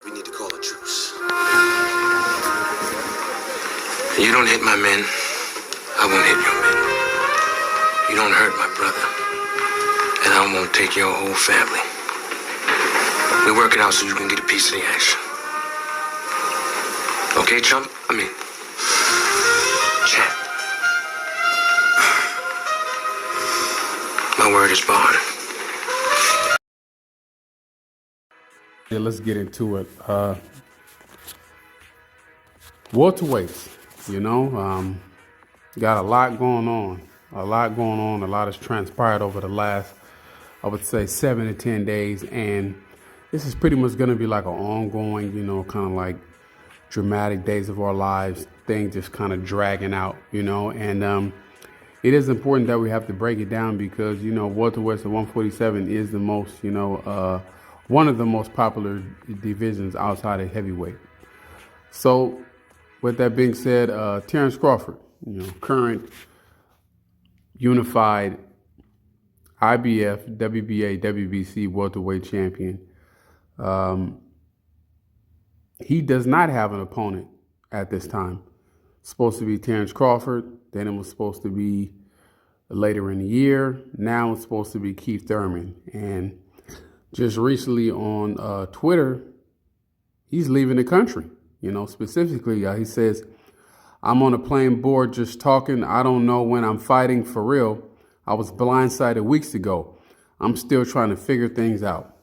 We need to call a truce. You don't hit my men, I won't hit your men. You don't hurt my brother, and I won't take your whole family. We work it out so you can get a piece of the action. Okay, chump? Champ. My word is bond. Yeah, let's get into it. Welterweights, got a lot going on. A lot has transpired over the last, I would say, 7 to 10 days. And this is pretty much going to be like an ongoing, kind of like dramatic days of our lives, things just kind of dragging out, And it is important that we have to break it down because, welterweights at 147 is the most, one of the most popular divisions outside of heavyweight. So with that being said, Terrence Crawford, current unified IBF, WBA, WBC welterweight champion, he does not have an opponent at this time. It's supposed to be Terrence Crawford. Then it was supposed to be later in the year. Now it's supposed to be Keith Thurman. And just recently on Twitter, he's leaving the country. Specifically, he says, "I'm on a plane board just talking. I don't know when I'm fighting for real. I was blindsided weeks ago. I'm still trying to figure things out."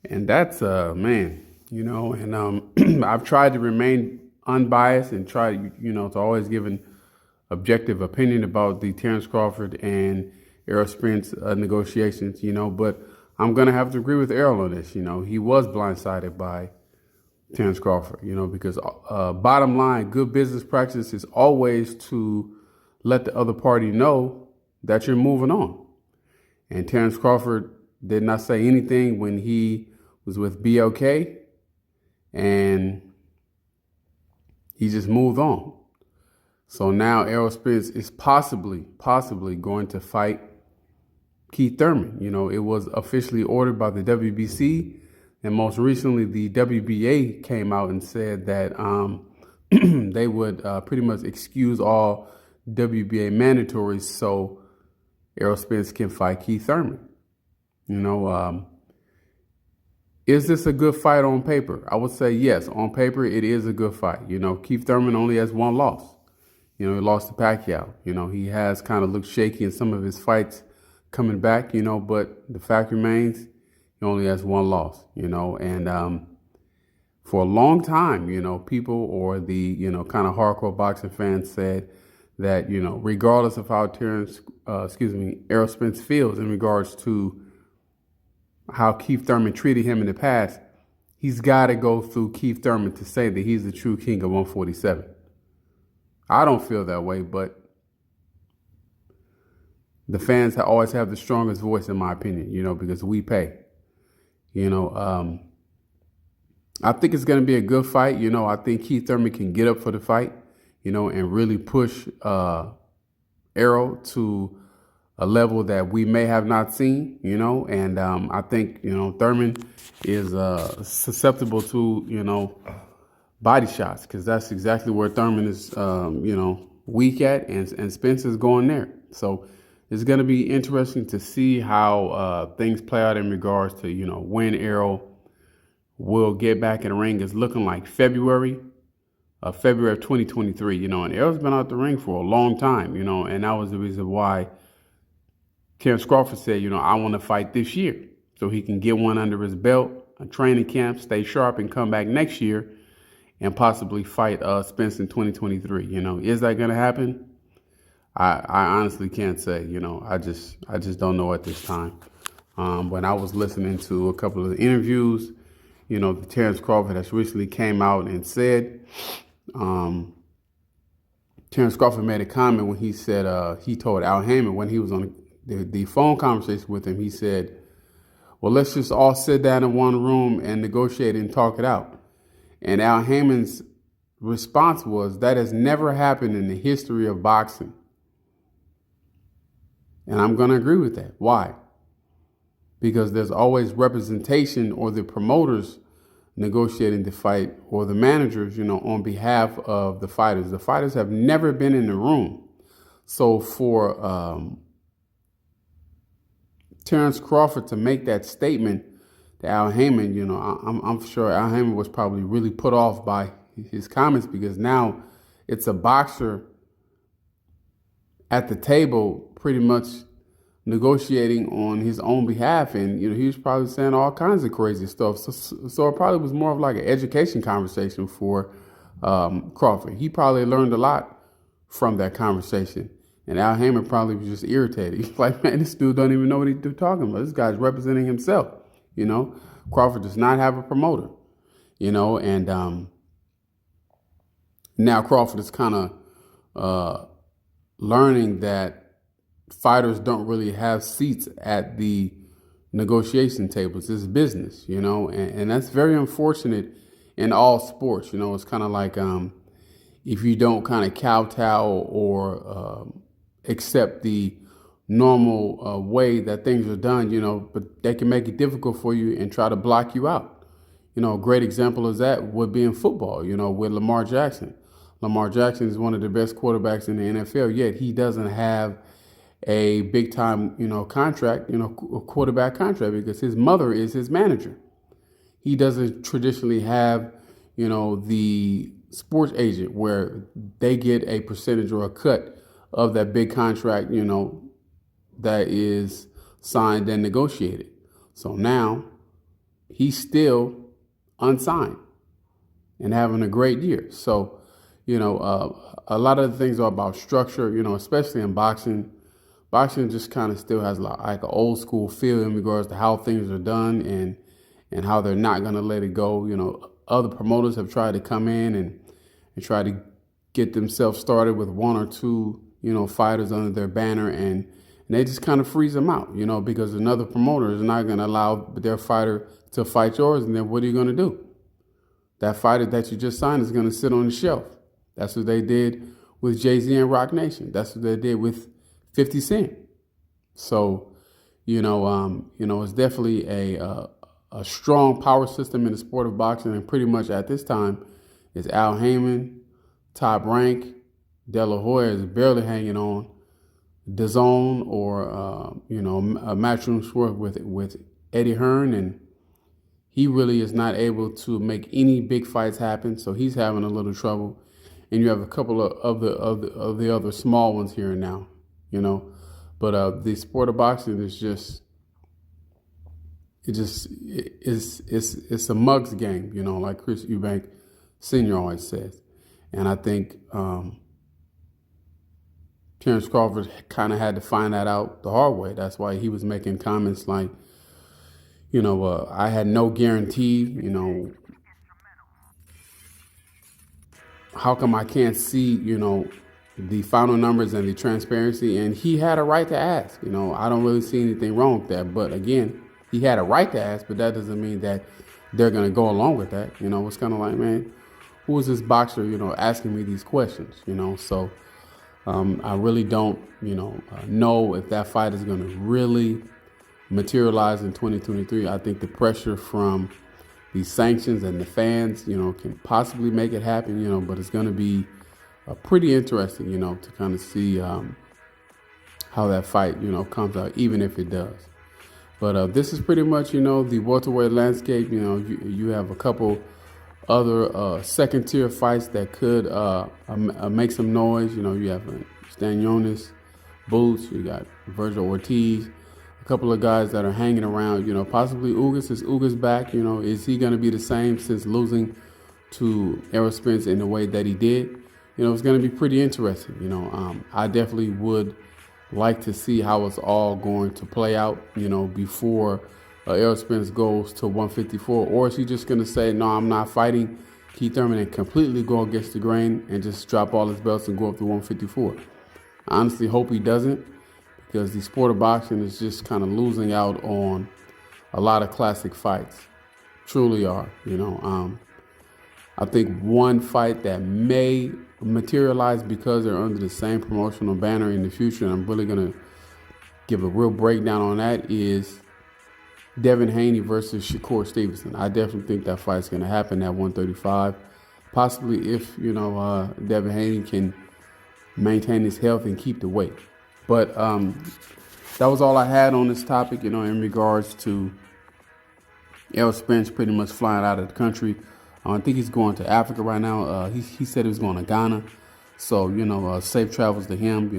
And that's, man, and I've tried to remain unbiased and try, to always give an objective opinion about the Terrence Crawford and Errol Spence negotiations, but I'm going to have to agree with Errol on this. He was blindsided by Terrence Crawford, because bottom line, good business practice is always to let the other party know that you're moving on. And Terrence Crawford did not say anything when he was with BLK, and he just moved on. So now Errol Spence is possibly going to fight Keith Thurman. It was officially ordered by the WBC. And most recently, the WBA came out and said that they would pretty much excuse all WBA mandatories so Errol Spence can fight Keith Thurman. Is this a good fight on paper? I would say yes. On paper, it is a good fight. Keith Thurman only has one loss. He lost to Pacquiao. He has kind of looked shaky in some of his fights coming back, but the fact remains, he only has one loss, and for a long time, people or the, kind of hardcore boxing fans said that, regardless of how Errol Spence feels in regards to how Keith Thurman treated him in the past, he's got to go through Keith Thurman to say that he's the true king of 147. I don't feel that way, but the fans always have the strongest voice, in my opinion, because we pay. I think it's going to be a good fight. I think Keith Thurman can get up for the fight, and really push Errol to a level that we may have not seen, and I think, Thurman is susceptible to, body shots, because that's exactly where Thurman is, weak at, and Spence is going there. So it's going to be interesting to see how things play out in regards to, when Errol will get back in the ring. It's looking like February of 2023, and Errol's been out the ring for a long time, and that was the reason why Terrence Crawford said, I want to fight this year so he can get one under his belt, a training camp, stay sharp, and come back next year and possibly fight Spence in 2023. Is that going to happen? I honestly can't say. I just don't know at this time. When I was listening to a couple of the interviews, the Terrence Crawford has recently came out and said, Terrence Crawford made a comment when he said, he told Al Heyman when he was on the phone conversation with him, he said, well, let's just all sit down in one room and negotiate and talk it out. And Al Heyman's response was, that has never happened in the history of boxing. And I'm going to agree with that. Why? Because there's always representation, or the promoters negotiating the fight, or the managers, on behalf of the fighters. The fighters have never been in the room. So for Terrence Crawford to make that statement to Al Haymon, I'm sure Al Haymon was probably really put off by his comments, because now it's a boxer at the table pretty much negotiating on his own behalf, and he was probably saying all kinds of crazy stuff. So it probably was more of like an education conversation for Crawford. He probably learned a lot from that conversation, and Al Haymon probably was just irritated. He's like, man, this dude don't even know what he's talking about. This guy's representing himself. Crawford does not have a promoter. And now Crawford is kind of learning that fighters don't really have seats at the negotiation tables. It's business, and that's very unfortunate in all sports. It's kind of like if you don't kind of kowtow or accept the normal way that things are done, but they can make it difficult for you and try to block you out. A great example of that would be in football, with Lamar Jackson. Lamar Jackson is one of the best quarterbacks in the NFL, yet he doesn't have a big time, contract, a quarterback contract, because his mother is his manager. He doesn't traditionally have, the sports agent where they get a percentage or a cut of that big contract, that is signed and negotiated. So now he's still unsigned and having a great year. So, a lot of the things are about structure, especially in boxing. Boxing just kind of still has like an old school feel in regards to how things are done and how they're not going to let it go. Other promoters have tried to come in and try to get themselves started with one or two, fighters under their banner, and they just kind of freeze them out, because another promoter is not going to allow their fighter to fight yours. And then what are you going to do? That fighter that you just signed is going to sit on the shelf. That's what they did with Jay-Z and Rock Nation. That's what they did with 50 Cent. So, it's definitely a strong power system in the sport of boxing, and pretty much at this time, it's Al Haymon, Top Rank, De La Hoya is barely hanging on, DAZN or a Matchroom Sport with Eddie Hearn, and he really is not able to make any big fights happen. So he's having a little trouble, and you have a couple of the other small ones here and now. But the sport of boxing is it's a mug's game, like Chris Eubank Sr. always says. And I think Terrence Crawford kind of had to find that out the hard way. That's why he was making comments like, I had no guarantee, how come I can't see, the final numbers and the transparency? And he had a right to ask. I don't really see anything wrong with that. But again, he had a right to ask, but that doesn't mean that they're going to go along with that. It's kind of like, man, who is this boxer, asking me these questions, So I really don't, know if that fight is going to really materialize in 2023. I think the pressure from these sanctions and the fans, can possibly make it happen, but it's going to be pretty interesting, to kind of see how that fight, comes out, even if it does. But this is pretty much, the welterweight landscape. You have a couple other second-tier fights that could make some noise. You have Stanionis, Boots, you got Virgil Ortiz, a couple of guys that are hanging around. Possibly Ugas. Is Ugas back? Is he going to be the same since losing to Errol Spence in the way that he did? It's going to be pretty interesting. I definitely would like to see how it's all going to play out, before Errol Spence goes to 154. Or is he just going to say, no, I'm not fighting Keith Thurman, and completely go against the grain and just drop all his belts and go up to 154? I honestly hope he doesn't, because the sport of boxing is just kind of losing out on a lot of classic fights. Truly are, I think one fight that may materialize because they're under the same promotional banner in the future, and I'm really going to give a real breakdown on that, is Devin Haney versus Shakur Stevenson. I definitely think that fight's going to happen at 135. Possibly if, Devin Haney can maintain his health and keep the weight. But that was all I had on this topic, in regards to Errol Spence pretty much flying out of the country. I think he's going to Africa right now. He said he was going to Ghana. So, safe travels to him,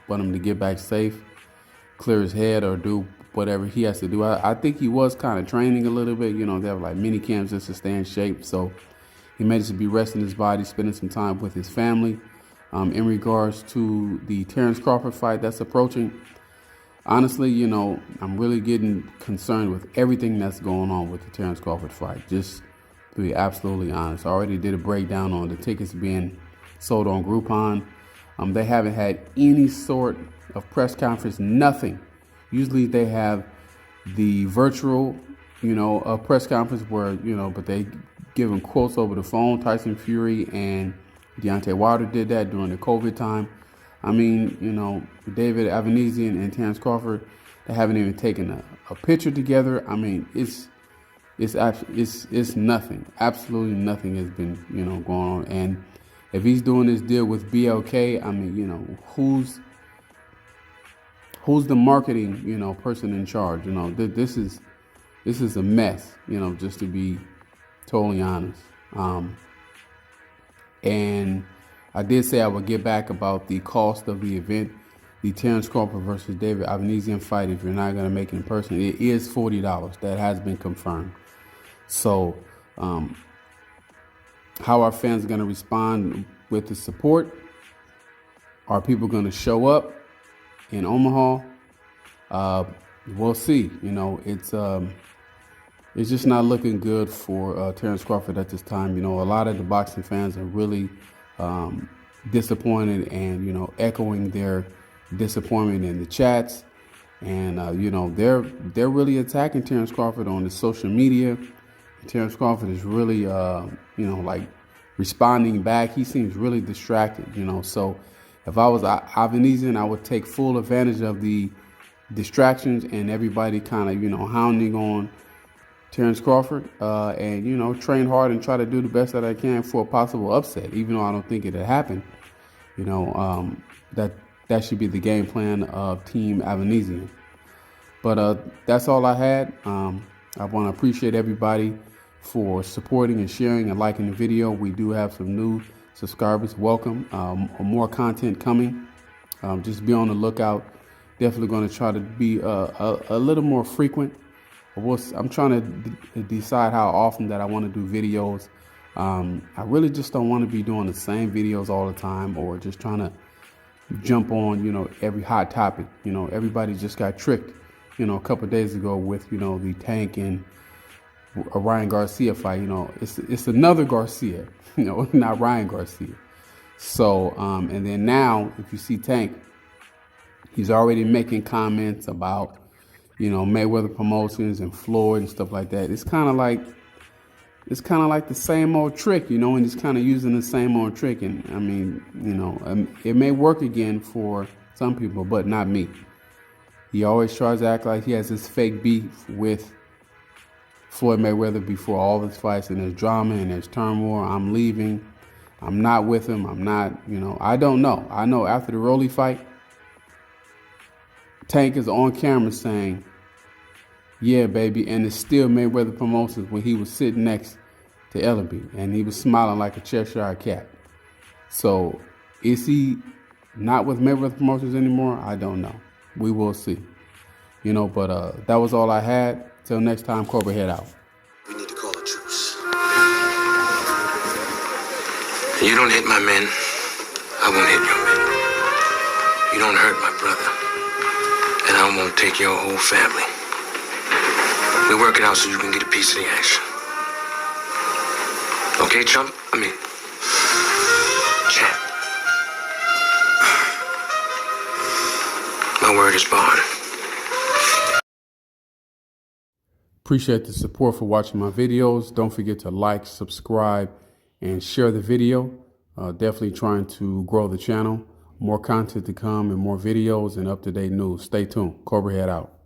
want him to get back safe, clear his head or do whatever he has to do. I think he was kind of training a little bit. They have like mini camps just to stay in shape. So he may just be resting his body, spending some time with his family. In regards to the Terrence Crawford fight that's approaching, honestly, I'm really getting concerned with everything that's going on with the Terrence Crawford fight. Just to be absolutely honest, I already did a breakdown on the tickets being sold on Groupon. They haven't had any sort of press conference, nothing. Usually they have the virtual, press conference where, but they give them quotes over the phone. Tyson Fury and Deontay Wilder did that during the COVID time. I mean, David Avanesyan and Terrence Crawford, they haven't even taken a picture together. I mean, it's nothing. Absolutely nothing has been, going on. And if he's doing this deal with BLK, I mean, who's the marketing, person in charge? This is a mess, just to be totally honest. And I did say I would get back about the cost of the event, the Terrence Crawford versus David Avanesyan fight. If you're not going to make it in person, it is $40. That has been confirmed. So, how are fans going to respond with the support? Are people going to show up in Omaha? We'll see. It's just not looking good for Terrence Crawford at this time. A lot of the boxing fans are really disappointed and, echoing their disappointment in the chats. And, they're really attacking Terrence Crawford on the social media. Terrence Crawford is really, responding back. He seems really distracted, So if I was Avanesyan, I would take full advantage of the distractions and everybody kind of, hounding on Terrence Crawford and, train hard and try to do the best that I can for a possible upset, even though I don't think it'll happen. That should be the game plan of Team Avanesyan. But that's all I had. I want to appreciate everybody for supporting and sharing and liking the video. We do have some new subscribers. Welcome. More content coming. Just be on the lookout. Definitely going to try to be a little more frequent. I'm trying to decide how often that I want to do videos. I really just don't want to be doing the same videos all the time or just trying to jump on, every hot topic. Everybody just got tricked, a couple of days ago with, the Tank and Ryan Garcia fight. It's another Garcia, not Ryan Garcia. So, and then now if you see Tank, he's already making comments about, Mayweather Promotions and Floyd and stuff like that. It's kind of like the same old trick, and he's kind of using the same old trick. And I mean, it may work again for some people, but not me. He always tries to act like he has this fake beef with Floyd Mayweather before all his fights, and there's drama and there's turmoil. I'm leaving. I'm not with him. I'm not, I don't know. I know after the Rolly fight, Tank is on camera saying, yeah, baby, and it's still Mayweather Promotions when he was sitting next to Ellaby, and he was smiling like a Cheshire cat. So is he not with Mayweather Promotions anymore? I don't know. We will see. But that was all I had. Till next time, Cobra head out. We need to call a truce. You don't hit my men, I won't hit your men. You don't hurt my brother, and I won't take your whole family. We work it out so you can get a piece of the action. Okay, chump? Champ. My word is bond. Appreciate the support for watching my videos. Don't forget to like, subscribe, and share the video. Definitely trying to grow the channel. More content to come and more videos and up-to-date news. Stay tuned. Cobra head out.